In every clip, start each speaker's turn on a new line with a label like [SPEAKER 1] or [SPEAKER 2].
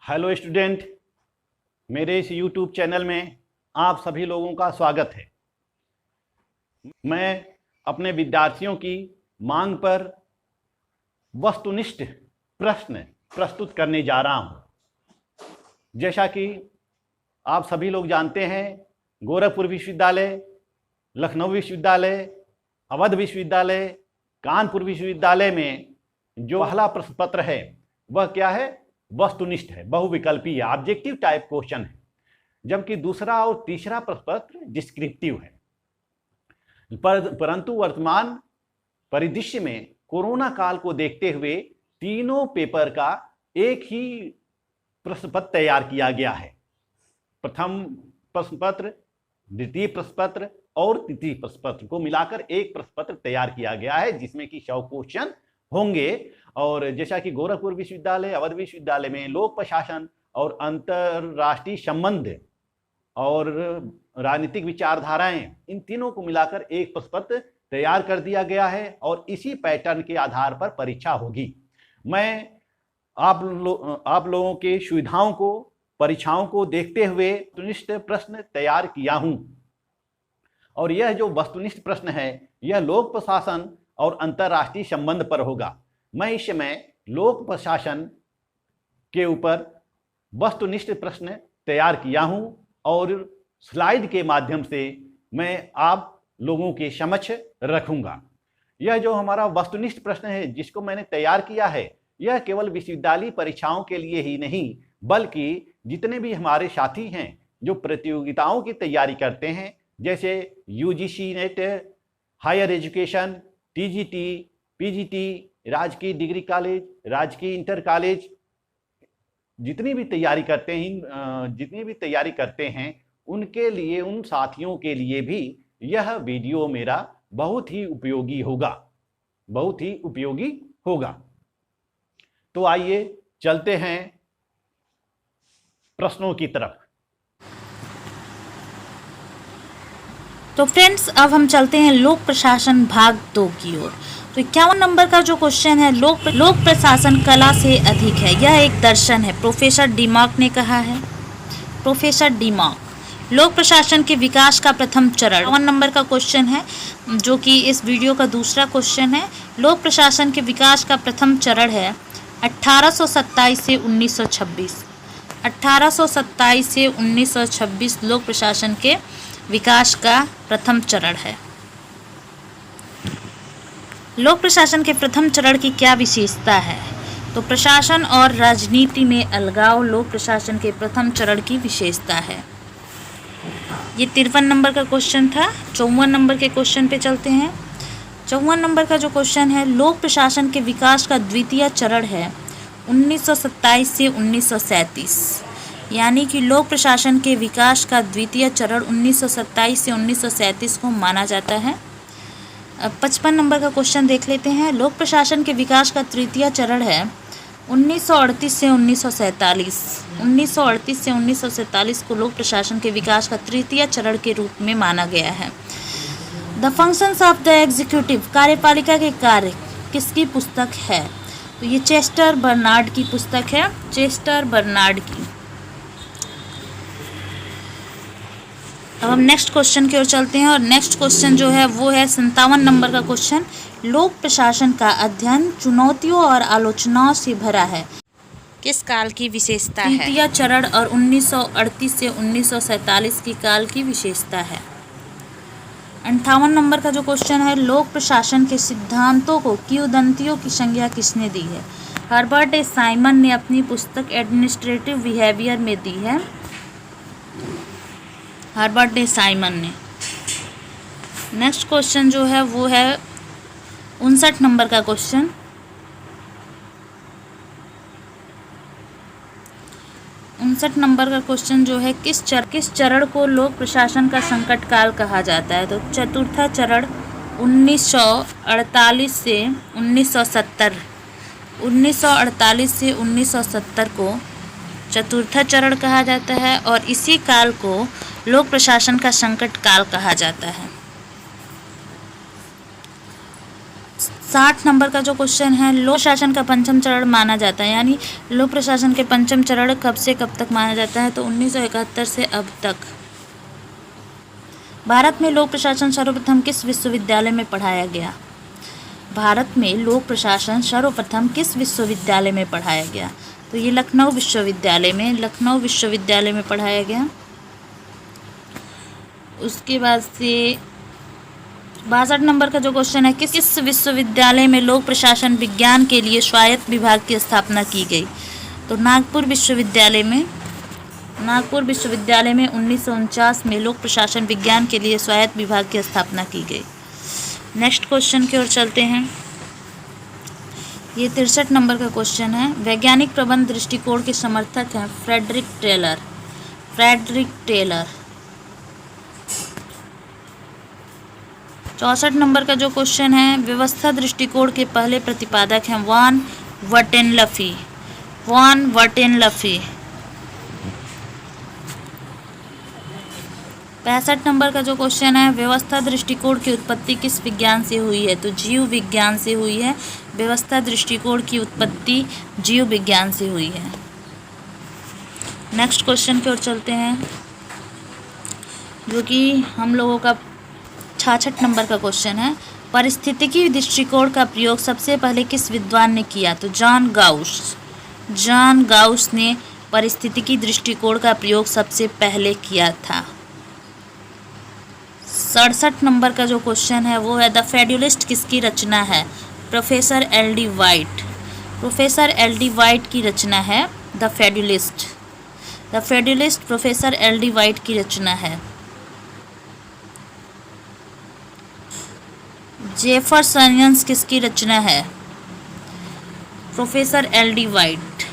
[SPEAKER 1] Hello student, मेरे इस YouTube channel में आप सभी लोगों का स्वागत है। मैं अपने विद्यार्थियों की मांग पर वस्तुनिष्ठ प्रश्न प्रस्तुत करने जा रहा हूं। जैसा कि आप सभी लोग जानते हैं, गोरखपुर विश्वविद्यालय, लखनऊ विश्वविद्यालय, अवध विश्वविद्यालय, कानपुर विश्वविद्यालय में जो पहला प्रश्न पत्र है वह क्या है? वस्तुनिष्ठ है, बहुविकल्पी है, ऑब्जेक्टिव टाइप क्वेश्चन है। जबकि दूसरा और तीसरा प्रश्न पत्र डिस्क्रिप्टिव है। परंतु वर्तमान परिदृश्य में कोरोना काल को देखते हुए तीनों पेपर का एक ही प्रश्न पत्र तैयार किया गया है। प्रथम प्रश्न पत्र, द्वितीय प्रश्न पत्र और तृतीय प्रश्न पत्र को मिलाकर एक प्रश्न पत्र तैयार किया गया है, जिसमें कि 100 क्वेश्चन होंगे। और जैसा कि गोरखपुर विश्वविद्यालय, अवध विश्वविद्यालय में लोक प्रशासन और अंतरराष्ट्रीय संबंध और राजनीतिक विचारधाराएं, इन तीनों को मिलाकर एक प्रश्न पत्र तैयार कर दिया गया है और इसी पैटर्न के आधार पर परीक्षा होगी। मैं आप लोगों के सुविधाओं को, परीक्षाओं को देखते हुए वस्तुनिष्ठ प्रश्न तैयार किया हूं। और यह जो वस्तुनिष्ठ प्रश्न है यह लोक प्रशासन और अंतरराष्ट्रीय संबंध पर होगा। मैं इस समय लोक प्रशासन के ऊपर वस्तुनिष्ठ प्रश्न तैयार किया हूं और स्लाइड के माध्यम से मैं आप लोगों के समक्ष रखूंगा। यह जो हमारा वस्तुनिष्ठ प्रश्न है जिसको मैंने तैयार किया है, यह केवल विश्वविद्यालय परीक्षाओं के लिए ही नहीं, बल्कि जितने भी हमारे साथी हैं जो प्रतियोगिताओं की तैयारी करते हैं, जैसे UGC NET, higher education, TGT, PGT, राजकीय डिग्री कॉलेज, राजकीय इंटर कॉलेज, जितनी भी तैयारी करते हैं उनके लिए, उन साथियों के लिए भी यह वीडियो मेरा बहुत ही उपयोगी होगा। तो आइए चलते हैं प्रश्नों की तरफ।
[SPEAKER 2] तो फ्रेंड्स, अब हम चलते हैं लोक प्रशासन भाग 2 की ओर। तो 51 नंबर का जो क्वेश्चन है, लोक प्रशासन कला से अधिक है, यह एक दर्शन है, प्रोफेसर डिमार्क ने कहा है। प्रोफेसर डिमार्क। लोक प्रशासन के विकास का प्रथम चरण। 51 नंबर का क्वेश्चन है जो कि इस वीडियो का दूसरा क्वेश्चन है। लोक प्रशासन के विकास का प्रथम चरण है 1827 से 1926। 1827 से 1926 लोक प्रशासन के विकास का प्रथम चरण है। लोक प्रशासन के प्रथम चरण की क्या विशेषता है? तो प्रशासन और राजनीति में अलगाव लोक प्रशासन के प्रथम चरण की विशेषता है। ये 53 नंबर का क्वेश्चन था। 54 नंबर के क्वेश्चन पे चलते हैं। 54 नंबर का जो क्वेश्चन है, लोक प्रशासन के विकास का द्वितीय चरण है 1927 से 1937। यानी कि लोक प्रशासन के विकास का द्वितीय चरण 1927 से 1937 को माना जाता है। 55 नंबर का क्वेश्चन देख लेते हैं। लोक प्रशासन के विकास का तृतीय चरण है 1938 से 1947। 1938 से 1947 को लोक प्रशासन के विकास का तृतीय चरण के रूप में माना गया है। The functions of the executive, कार्यपालिका के कार्य, किसकी पुस्तक है? तो ये चेस्टर बर्नार्ड की पुस्तक है, चेस्टर बर्नार्ड की। अब हम नेक्स्ट क्वेश्चन की ओर चलते हैं और नेक्स्ट क्वेश्चन जो है वो है 57 नंबर का क्वेश्चन। लोक प्रशासन का अध्ययन चुनौतियों और आलोचनाओं से भरा है, किस काल की विशेषता है? तृतीय चरण और 1938 से 1947 की काल की विशेषता है। 58 नंबर का जो क्वेश्चन है, लोक प्रशासन के सिद्धांतों को किंवदंतियों की संज्ञा किसने दी है? हर्बर्ट ए साइमन ने अपनी पुस्तक एडमिनिस्ट्रेटिव बिहेवियर में दी है। हर्बर्ट ए साइमन ने। नेक्स्ट क्वेश्चन जो है वो है 59 नंबर का क्वेश्चन। 59 नंबर का क्वेश्चन जो है, किस चरण को लोक प्रशासन का संकट काल कहा जाता है? तो चतुर्थ चरण 1948 से 1970। 1948 से 1970 को चतुर्थ चरण कहा जाता है और इसी काल को लोक प्रशासन का संकट काल कहा जाता है। 60 नंबर का जो क्वेश्चन है, लोक प्रशासन का पंचम चरण माना जाता है, यानी लोक प्रशासन के पंचम चरण कब से कब तक माना जाता है? तो 1971 से अब तक। भारत में लोक प्रशासन सर्वप्रथम किस विश्वविद्यालय में पढ़ाया गया? भारत में लोक प्रशासन सर्वप्रथम किस विश्वविद्यालय में पढ़ाया गया? तो ये लखनऊ विश्वविद्यालय में पढ़ाया गया। उसके बाद से 62 नंबर का जो क्वेश्चन है, किस विश्वविद्यालय में लोक प्रशासन विज्ञान के लिए स्वायत्त विभाग की स्थापना की गई? तो नागपुर विश्वविद्यालय में 1949 में लोक प्रशासन विज्ञान के लिए स्वायत्त विभाग की स्थापना की गई। नेक्स्ट क्वेश्चन की ओर चलते हैं। ये 63 नंबर का क्वेश्चन है। वैज्ञानिक प्रबंध दृष्टिकोण के समर्थक हैं फ्रेडरिक टेलर। 64 नंबर का जो क्वेश्चन है, व्यवस्था दृष्टिकोण के पहले प्रतिपादक हैं वॉन वर्टेनलफी। 65 नंबर का जो क्वेश्चन है, व्यवस्था दृष्टिकोण की उत्पत्ति किस विज्ञान से हुई है? तो जीव विज्ञान से हुई है। व्यवस्था दृष्टिकोण की उत्पत्ति जीव विज्ञान से हुई है। नेक्स्ट क्वेश्चन की ओर चलते हैं, जो कि हम लोगों का 66 नंबर का क्वेश्चन है। पारिस्थितिकी दृष्टिकोण का प्रयोग सबसे पहले किस विद्वान ने किया? तो जॉन गाउस ने पारिस्थितिकी दृष्टिकोण का प्रयोग सबसे पहले किया था। 67 नंबर का जो क्वेश्चन है वो है, द फेड्यूलिस्ट किसकी रचना है? प्रोफेसर एल.डी. वाइट की रचना है द फेड्यूलिस्ट। प्रोफेसर एल.डी. वाइट की रचना है। जेफरसनियंस किसकी रचना है? प्रोफेसर एल.डी. वाइट।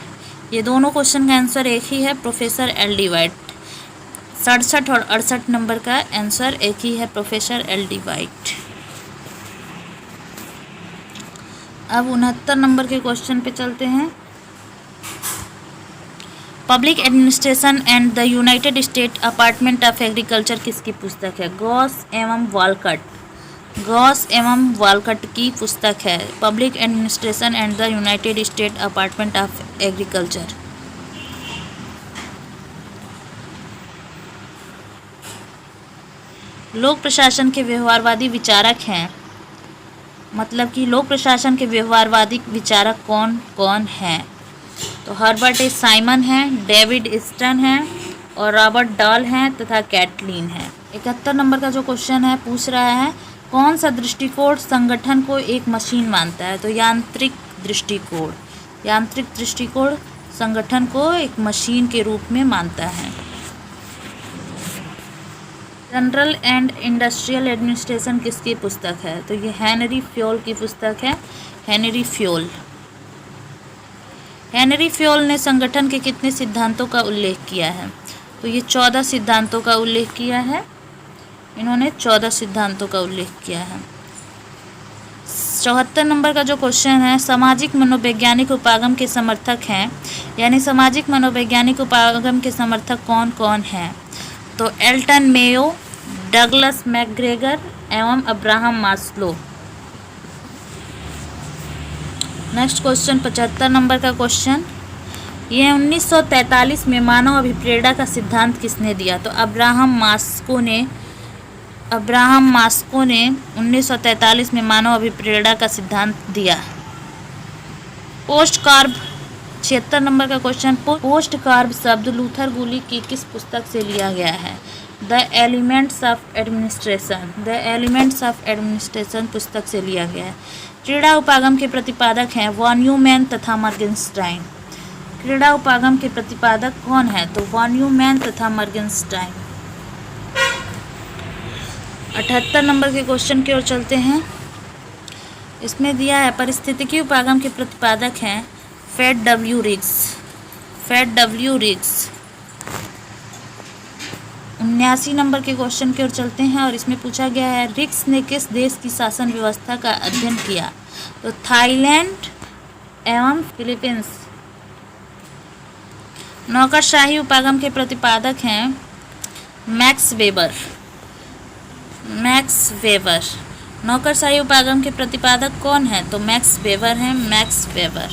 [SPEAKER 2] ये दोनों क्वेश्चन का आंसर एक ही है, प्रोफेसर एल.डी. वाइट। 67 और 68 नंबर का आंसर एक ही है, प्रोफेसर एल.डी. वाइट। अब 69 नंबर के क्वेश्चन पे चलते हैं। Public administration and the United state apartment of agriculture किसकी पुस्तक है? गॉस एवं वालकट की पुस्तक है, public administration and the United state apartment of agriculture. लोक प्रशासन के व्यवहारवादी विचारक हैं, मतलब कि लोक प्रशासन के व्यवहारवादी विचारक कौन कौन हैं? तो हर्बर्ट ए साइमन हैं, डेविड ईस्टन हैं और रॉबर्ट डॉल हैं तथा कैटलीन हैं। 71 नंबर का जो क्वेश्चन है पूछ रहा है, कौन सा दृष्टिकोण संगठन को एक मशीन मानता है? तो यांत्रिक दृष्टिकोण संगठन को एक मशीन के रूप में मानता है। जनरल एंड इंडस्ट्रियल एडमिनिस्ट्रेशन किसकी पुस्तक है? तो ये हेनरी फ्योल की पुस्तक है, हेनरी फ्योल ने संगठन के कितने सिद्धांतों का उल्लेख किया है? तो ये 14 सिद्धांतों का उल्लेख किया है। इन्होंने 14 सिद्धांतों का उल्लेख किया है। 74 नंबर का जो क्वेश्चन है, सामाजिक मनोवैज्ञानिक उपागम के समर्थक हैं, यानी सामाजिक मनोवैज्ञानिक उपागम के समर्थक कौन कौन हैं? तो एल्टन मेयो, डगलस मैकग्रेगर एवं Abraham Maslow. Next question 75 number का क्वेश्चन, ये 1943 में मानव अभिप्रेरणा का सिद्धांत किसने दिया? तो अब्राहम मास्को ने 1943 में मानव अभिप्रेरणा का सिद्धांत दिया। पोस्ट कार्ब 76 नंबर का क्वेश्चन, पोस्ट कार्ब शब्द लूथर गुली की किस पुस्तक से लिया गया है? द एलिमेंट्स ऑफ एडमिनिस्ट्रेशन पुस्तक से लिया गया है। क्रीड़ा उपागम के प्रतिपादक हैं वॉन न्यूमैन तथा मॉर्गनस्टाइन। क्रीड़ा उपागम के प्रतिपादक कौन है? तो वॉन न्यूमैन तथा मॉर्गनस्टाइन। 78 नंबर के क्वेश्चन की ओर चलते हैं। इसमें दिया है पारिस्थितिकी उपागम के प्रतिपादक हैं फ्रेड डब्ल्यू रिग्स। 79 नंबर के क्वेश्चन की ओर चलते हैं और इसमें पूछा गया है, रिग्स ने किस देश की शासन व्यवस्था का अध्ययन किया? तो थाईलैंड एवं फिलीपींस। नौकरशाही उपागम के प्रतिपादक हैं मैक्स वेबर। नौकरशाही उपागम के प्रतिपादक कौन है? तो मैक्स वेबर हैं, मैक्स वेबर।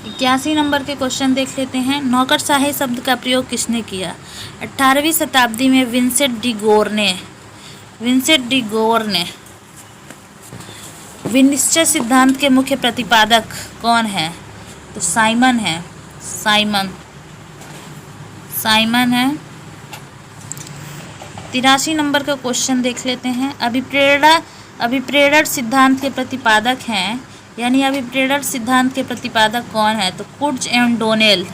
[SPEAKER 2] 81 नंबर के क्वेश्चन देख लेते हैं। नौकरशाही शब्द का प्रयोग किसने किया? 18वीं शताब्दी में विंसेंट डी गोर ने। विनिश्चय सिद्धांत के मुख्य प्रतिपादक कौन है? तो साइमन है, साइमन है। 83 नंबर का क्वेश्चन देख लेते हैं। अभिप्रेरण सिद्धांत के प्रतिपादक हैं, यानी अभिप्रेरण सिद्धांत के प्रतिपादक कौन है? तो कुर्ज एवं डोनेल।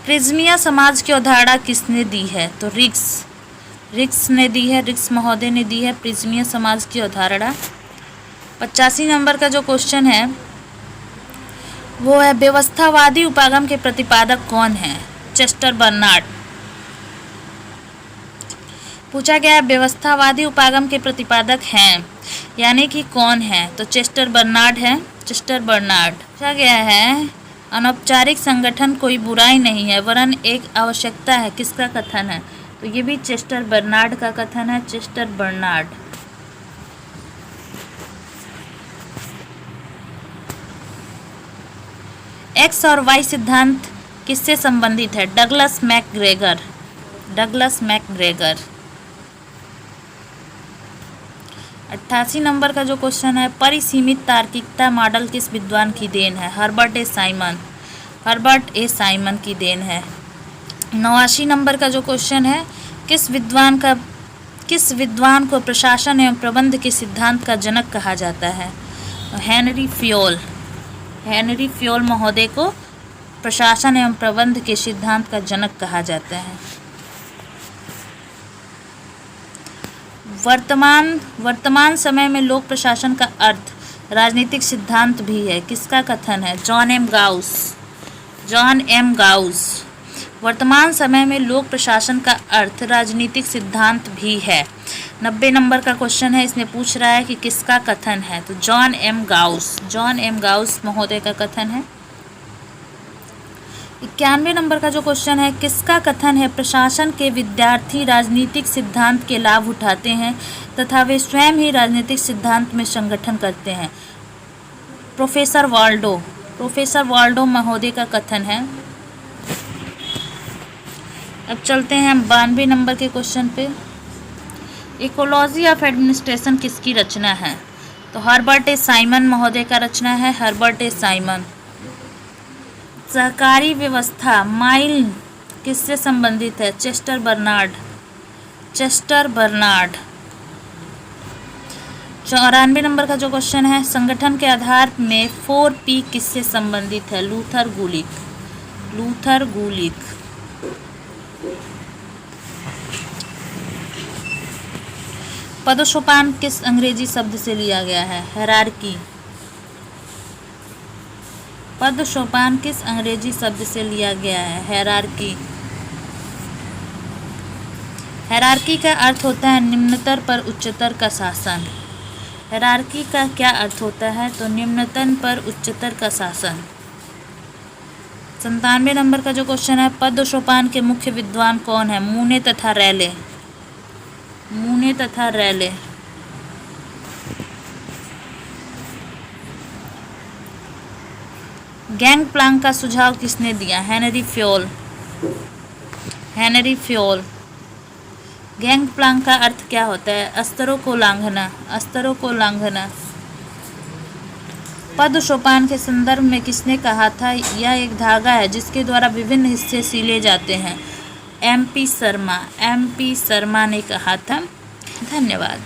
[SPEAKER 2] प्रिज्मिया समाज की अवधारणा किसने दी है? तो रिक्स ने दी है, रिक्स महोदय ने दी है प्रिज्मिया समाज की अवधारणा। 85 नंबर का जो क्वेश्चन है वो है व्यवस्थावादी उपागम के प्रतिपादक कौन है? Chester Barnard. पूछा गया है व्यवस्थावादी उपागम के प्रतिपादक हैं, यानी कि कौन है? तो चेस्टर बर्नार्ड है, चेस्टर बर्नार्ड। पूछा गया है अनौपचारिक संगठन कोई बुराई नहीं है वरन एक आवश्यकता है, किसका कथन है? तो ये भी चेस्टर बर्नार्ड का कथन है, चेस्टर बर्नार्ड। एक्स और वाई सिद्धांत किससे संबंधित है? Douglas McGregor. 88 नंबर का जो क्वेश्चन है परिसीमित तार्किकता मॉडल किस विद्वान की देन है? हर्बर्ट ए साइमन की देन है। 89 नंबर का जो क्वेश्चन है किस विद्वान को प्रशासन एवं प्रबंध के सिद्धांत का जनक कहा जाता है? हेनरी फ्योल महोदय को प्रशासन एवं प्रबंध के सिद्धांत का जनक कहा जाता है। वर्तमान समय में लोक प्रशासन का अर्थ राजनीतिक सिद्धांत भी है, किसका कथन है? John M Gaus. वर्तमान समय में लोक प्रशासन का अर्थ राजनीतिक सिद्धांत भी है। 90 नंबर का क्वेश्चन है, इसमें पूछ रहा है कि किसका कथन है? तो जॉन एम गाउस महोदय का कथन है। 91 नंबर का जो क्वेश्चन है किसका कथन है प्रशासन के विद्यार्थी राजनीतिक सिद्धांत के लाभ उठाते हैं तथा वे स्वयं ही राजनीतिक सिद्धांत में संगठन करते हैं? प्रोफेसर वाल्डो महोदय का कथन है। अब चलते हैं 92 नंबर के क्वेश्चन पे। इकोलॉजी ऑफ एडमिनिस्ट्रेशन किसकी रचना है? तो हर्बर्ट ए साइमन महोदय का रचना है, हर्बर्ट ए साइमन। सहकारी व्यवस्था माइल किससे संबंधित है? Chester Barnard. 94 नंबर का जो क्वेश्चन है संगठन के आधार में 4P किससे संबंधित है? लूथर गुलिक। पदोसोपान किस अंग्रेजी शब्द से लिया गया है? हायरार्की। पदसोपान किस अंग्रेजी शब्द से लिया गया है? हायरार्की। हायरार्की का अर्थ होता है निम्नतर पर उच्चतर का शासन। हायरार्की का क्या अर्थ होता है? तो निम्नतम पर उच्चतर का शासन। 97 नंबर का जो क्वेश्चन है पदसोपान के मुख्य विद्वान कौन है? मूने तथा रैले। गैंग प्लांक का सुझाव किसने दिया? Henry Fayol. गैंग प्लांक का अर्थ क्या होता है? स्तरों को लांघना। पदसोपान के संदर्भ में किसने कहा था यह एक धागा है जिसके द्वारा विभिन्न हिस्से सिले जाते हैं? MP शर्मा ने कहा था। धन्यवाद।